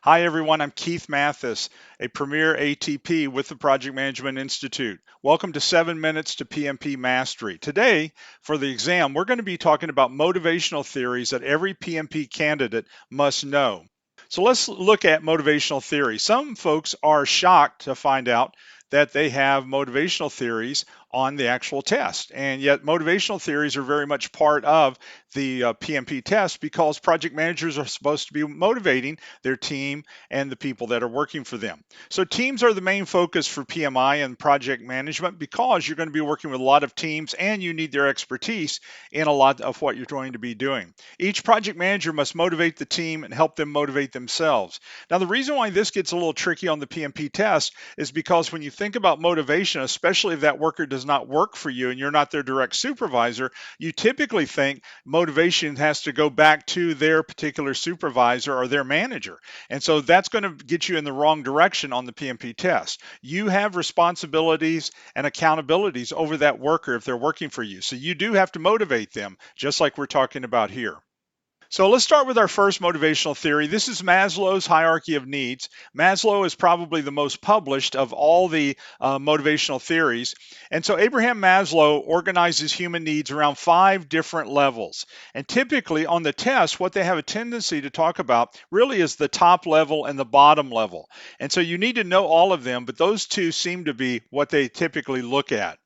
Hi, everyone. I'm Keith Mathis, a premier ATP with the Project Management Institute. Welcome to 7 Minutes to PMP Mastery. Today, for the exam, we're going to be talking about motivational theories that every PMP candidate must know. So let's look at motivational theory. Some folks are shocked to find out that they have motivational theories on the actual test. And yet, motivational theories are very much part of the PMP test because project managers are supposed to be motivating their team and the people that are working for them. So, teams are the main focus for PMI and project management because you're going to be working with a lot of teams and you need their expertise in a lot of what you're going to be doing. Each project manager must motivate the team and help them motivate themselves. Now, the reason why this gets a little tricky on the PMP test is because when you think about motivation, especially if that worker does not work for you and you're not their direct supervisor, you typically think motivation has to go back to their particular supervisor or their manager. And so that's going to get you in the wrong direction on the PMP test. You have responsibilities and accountabilities over that worker if they're working for you. So you do have to motivate them, just like we're talking about here. So let's start with our first motivational theory. This is Maslow's hierarchy of needs. Maslow is probably the most published of all the motivational theories. And so Abraham Maslow organizes human needs around 5 different levels. And typically on the test, what they have a tendency to talk about really is the top level and the bottom level. And so you need to know all of them, but those two seem to be what they typically look at.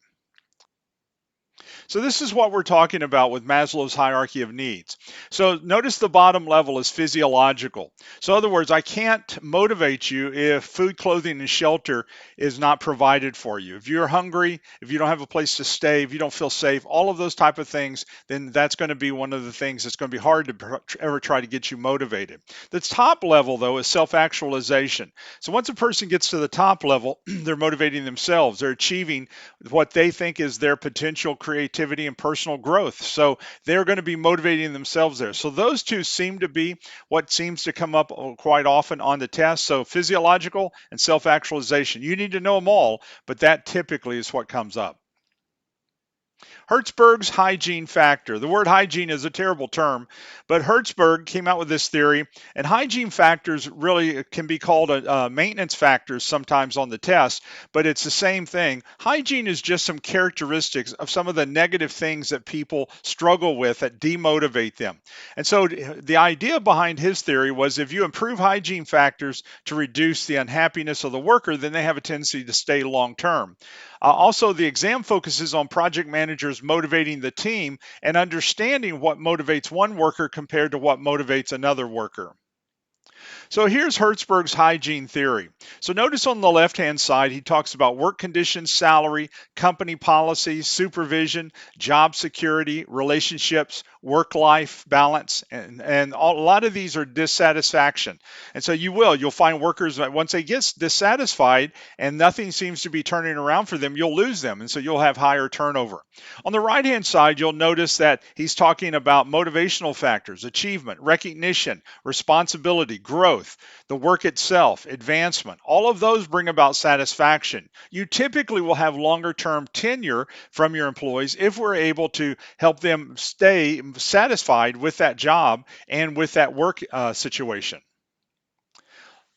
So this is what we're talking about with Maslow's hierarchy of needs. So notice the bottom level is physiological. So in other words, I can't motivate you if food, clothing, and shelter is not provided for you. If you're hungry, if you don't have a place to stay, if you don't feel safe, all of those type of things, then that's going to be one of the things that's going to be hard to ever try to get you motivated. The top level, though, is self-actualization. So once a person gets to the top level, they're motivating themselves. They're achieving what they think is their potential creativity and personal growth. So they're going to be motivating themselves there. So those two seem to be what seems to come up quite often on the test. So physiological and self-actualization. You need to know them all, but that typically is what comes up. Hertzberg's hygiene factor. The word hygiene is a terrible term, but Hertzberg came out with this theory, and hygiene factors really can be called maintenance factors sometimes on the test, but it's the same thing. Hygiene is just some characteristics of some of the negative things that people struggle with that demotivate them. And so the idea behind his theory was if you improve hygiene factors to reduce the unhappiness of the worker, then they have a tendency to stay long term. Also, the exam focuses on project managers motivating the team and understanding what motivates one worker compared to what motivates another worker. So here's Hertzberg's hygiene theory. So notice on the left-hand side, he talks about work conditions, salary, company policies, supervision, job security, relationships, work-life balance, and a lot of these are dissatisfaction. And so you'll find workers that once they get dissatisfied and nothing seems to be turning around for them, you'll lose them. And so you'll have higher turnover. On the right-hand side, you'll notice that he's talking about motivational factors, achievement, recognition, responsibility, growth, the work itself, advancement. All of those bring about satisfaction. You typically will have longer term tenure from your employees if we're able to help them stay satisfied with that job and with that work situation.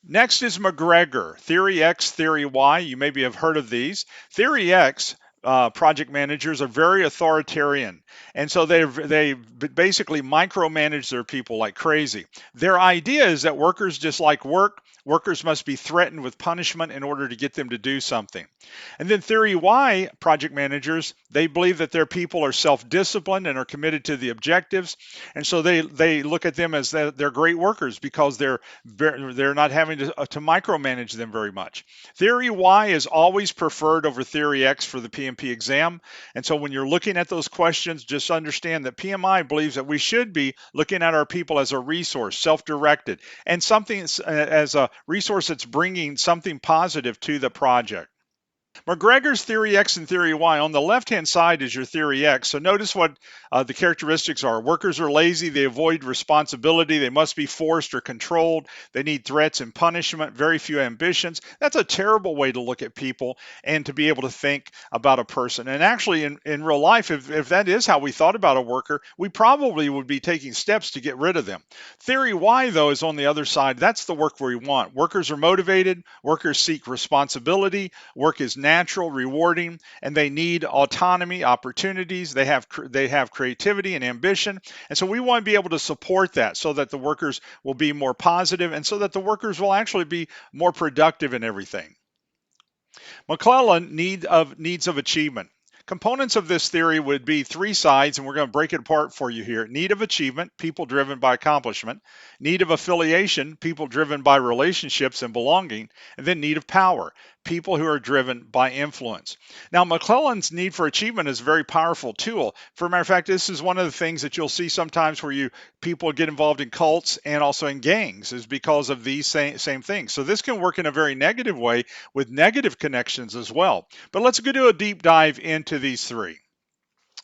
Next is McGregor, Theory X, Theory Y. You maybe have heard of these. Theory X project managers are very authoritarian, and so they basically micromanage their people like crazy. Their idea is that workers just like work. Workers must be threatened with punishment in order to get them to do something. And then Theory Y project managers, they believe that their people are self-disciplined and are committed to the objectives, and so they look at them as they're great workers because they're not having to micromanage them very much. Theory Y is always preferred over Theory X for the PMP exam. And so when you're looking at those questions, just understand that PMI believes that we should be looking at our people as a resource, self-directed, and something as a resource that's bringing something positive to the project. McGregor's theory X and theory Y. On the left-hand side is your theory X. So notice what the characteristics are. Workers are lazy. They avoid responsibility. They must be forced or controlled. They need threats and punishment. Very few ambitions. That's a terrible way to look at people and to be able to think about a person. And actually, in real life, if that is how we thought about a worker, we probably would be taking steps to get rid of them. Theory Y, though, is on the other side. That's the work we want. Workers are motivated. Workers seek responsibility. Work is natural, rewarding, and they need autonomy, opportunities. They have creativity and ambition, and so we want to be able to support that so that the workers will be more positive, and so that the workers will actually be more productive in everything. McClellan needs of achievement. Components of this theory would be three sides, and we're going to break it apart for you here. Need of achievement, people driven by accomplishment. Need of affiliation, people driven by relationships and belonging. And then need of power, people who are driven by influence. Now, McClellan's need for achievement is a very powerful tool. For a matter of fact, this is one of the things that you'll see sometimes where people get involved in cults and also in gangs, is because of these same things. So this can work in a very negative way with negative connections as well. But let's go do a deep dive into these three.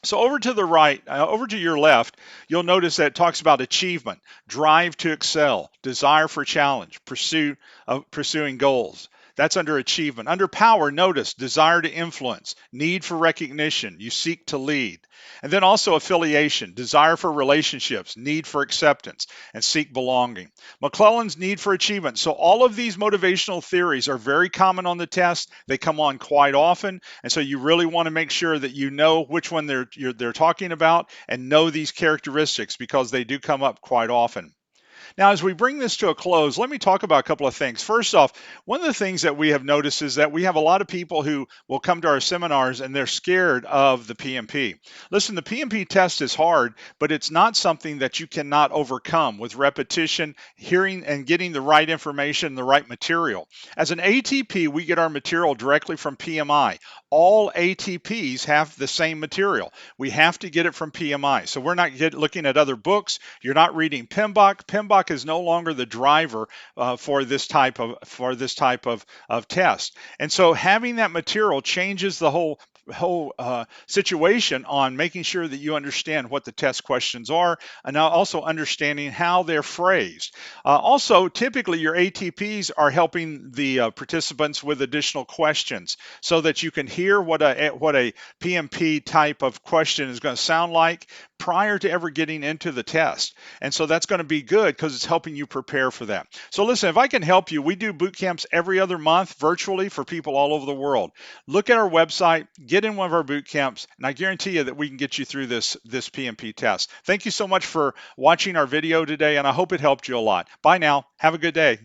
So over to the right, over to your left, you'll notice that it talks about achievement, drive to excel, desire for challenge, pursuing goals. That's under achievement. Under power, notice desire to influence, need for recognition, you seek to lead. And then also affiliation, desire for relationships, need for acceptance, and seek belonging. McClellan's need for achievement. So all of these motivational theories are very common on the test. They come on quite often, and so you really want to make sure that you know which one they're talking about and know these characteristics, because they do come up quite often. Now, as we bring this to a close, let me talk about a couple of things. First off, one of the things that we have noticed is that we have a lot of people who will come to our seminars and they're scared of the PMP. Listen, the PMP test is hard, but it's not something that you cannot overcome with repetition, hearing and getting the right information, the right material. As an ATP, we get our material directly from PMI. All ATPs have the same material. We have to get it from PMI. So we're not looking at other books. You're not reading PMBOK. PMBOK is no longer the driver for this type of test. And so having that material changes the whole situation on making sure that you understand what the test questions are, and now also understanding how they're phrased. Also, typically your ATPs are helping the participants with additional questions so that you can hear what a PMP type of question is going to sound like prior to ever getting into the test. And so that's going to be good because it's helping you prepare for that. So listen, if I can help you, we do boot camps every other month virtually for people all over the world. Look at our website, get in one of our boot camps, and I guarantee you that we can get you through this PMP test. Thank you so much for watching our video today, and I hope it helped you a lot. Bye now. Have a good day.